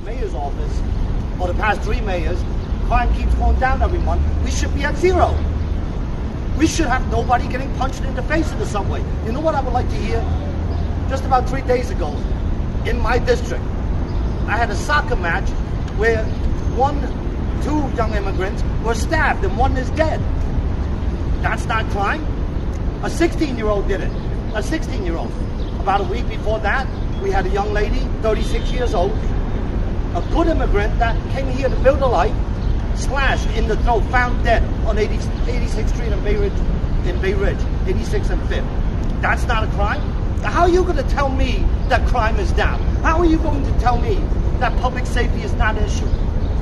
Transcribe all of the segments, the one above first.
mayor's office, or the past 3 mayors, crime keeps going down every month. We should be at 0. We should have nobody getting punched in the face in the subway. You know what I would like to hear? Just about 3 days ago, in my district, I had a soccer match where 2 young immigrants were stabbed and 1 is dead. That's not crime. A 16-year-old did it. A 16-year-old. About a week before that, we had a young lady, 36 years old, a good immigrant that came here to build a life, slashed in the throat, found dead on 86th Street in Bay Ridge, 86th and 5th. That's not a crime? How are you going to tell me that crime is down? How are you going to tell me that public safety is not an issue?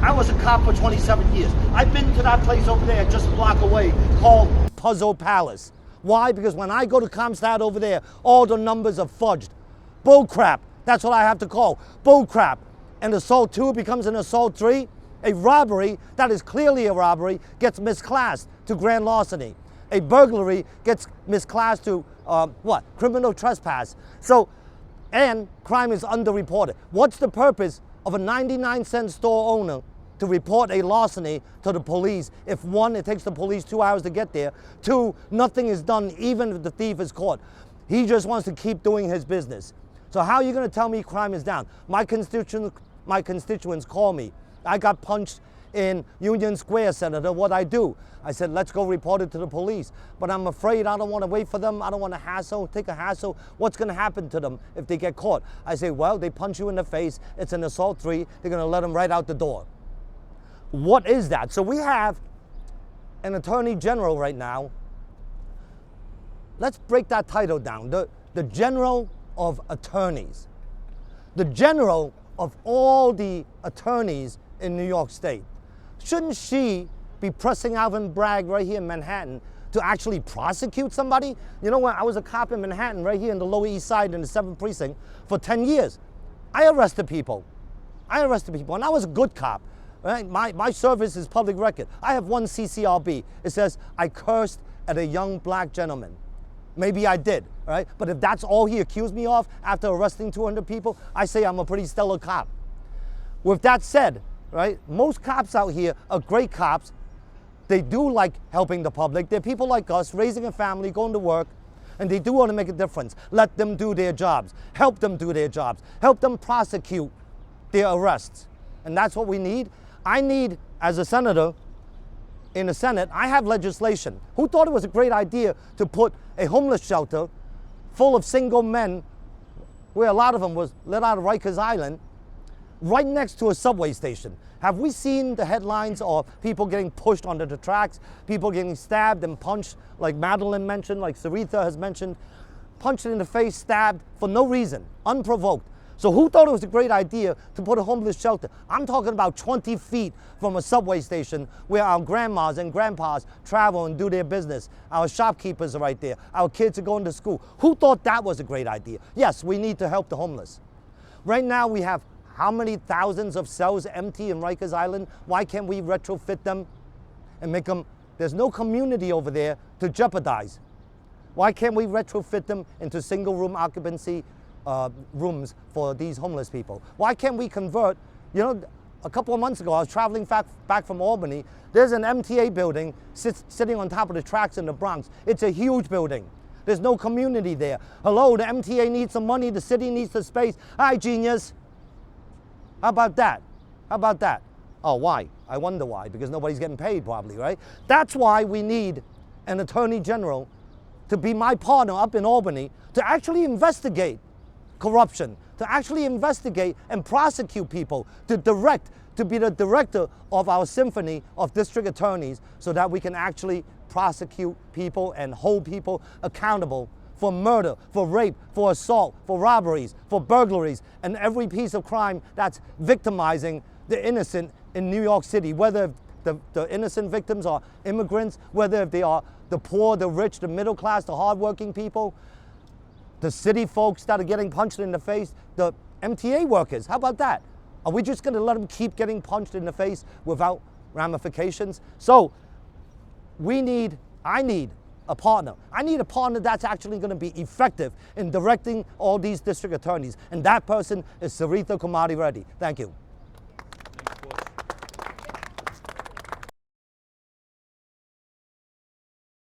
I was a cop for 27 years. I've been to that place over there just a block away called Puzzle Palace. Why? Because when I go to Comstat over there, all the numbers are fudged. Bull crap. That's what I have to call. Bull crap. And assault 2 becomes an assault 3. A robbery that is clearly a robbery gets misclassed to grand larceny. A burglary gets misclassed to criminal trespass. So, and crime is underreported. What's the purpose of a 99-cent store owner to report a larceny to the police if 1, it takes the police 2 hours to get there, 2, nothing is done even if the thief is caught? He just wants to keep doing his business. So how are you going to tell me crime is down? My constituents call me. I got punched in Union Square, Senator. What I do? I said, let's go report it to the police. But I'm afraid I don't want to wait for them. I don't want to take a hassle. What's going to happen to them if they get caught? I say, well, they punch you in the face. It's an assault 3. They're going to let them right out the door. What is that? So we have an attorney general right now. Let's break that title down. The general of attorneys. The general of all the attorneys in New York State. Shouldn't she be pressing Alvin Bragg right here in Manhattan to actually prosecute somebody? You know what? I was a cop in Manhattan right here in the Lower East Side in the 7th Precinct for 10 years. I arrested people. And I was a good cop. Right? My service is public record. I have 1 CCRB. It says, I cursed at a young black gentleman. Maybe I did, right? But if that's all he accused me of after arresting 200 people, I say I'm a pretty stellar cop. With that said, right, most cops out here are great cops. They do like helping the public. They're people like us, raising a family, going to work, and they do want to make a difference. Let them do their jobs. Help them do their jobs. Help them prosecute their arrests. And that's what we need. I need, as a senator, in the Senate, I have legislation. Who thought it was a great idea to put a homeless shelter full of single men, where a lot of them was let out of Rikers Island, right next to a subway station? Have we seen the headlines of people getting pushed onto the tracks, people getting stabbed and punched, like Madeline mentioned, like Sarita has mentioned, punched in the face, stabbed for no reason, unprovoked? So who thought it was a great idea to put a homeless shelter? I'm talking about 20 feet from a subway station where our grandmas and grandpas travel and do their business. Our shopkeepers are right there. Our kids are going to school. Who thought that was a great idea? Yes, we need to help the homeless. Right now we have how many thousands of cells empty in Rikers Island? Why can't we retrofit them and make them, there's no community over there to jeopardize. Why can't we retrofit them into single room occupancy rooms for these homeless people? Why can't we convert, you know, a couple of months ago I was traveling back from Albany. There's an MTA building sitting on top of the tracks in the Bronx. It's a huge building. There's no community there. Hello, the MTA needs some money, the city needs the space. Hi, genius. How about that? How about that? Oh, why? I wonder why. Because nobody's getting paid probably, right? That's why we need an attorney general to be my partner up in Albany to actually investigate corruption, to actually investigate and prosecute people, to be the director of our symphony of district attorneys so that we can actually prosecute people and hold people accountable for murder, for rape, for assault, for robberies, for burglaries, and every piece of crime that's victimizing the innocent in New York City, whether the innocent victims are immigrants, whether they are the poor, the rich, the middle class, the hardworking people, the city folks that are getting punched in the face, the MTA workers. How about that? Are we just going to let them keep getting punched in the face without ramifications? So I need a partner. I need a partner that's actually going to be effective in directing all these district attorneys. And that person is Sarita Kumari Reddy. Thank you.